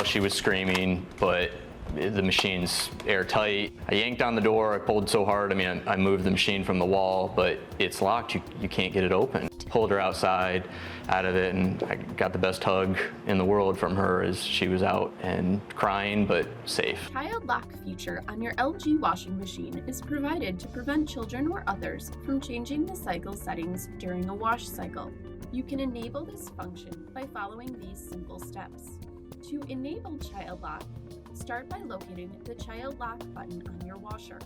she was screaming, but the machine's airtight. I yanked on the door, I pulled so hard, I moved the machine from the wall, but it's locked, you can't get it open. Pulled her outside, out of it, and I got the best hug in the world from her as she was out and crying, but safe. Child lock feature on your LG washing machine is provided to prevent children or others from changing the cycle settings during a wash cycle. You can enable this function by following these simple steps. To enable child lock, start by locating the child lock button on your washer.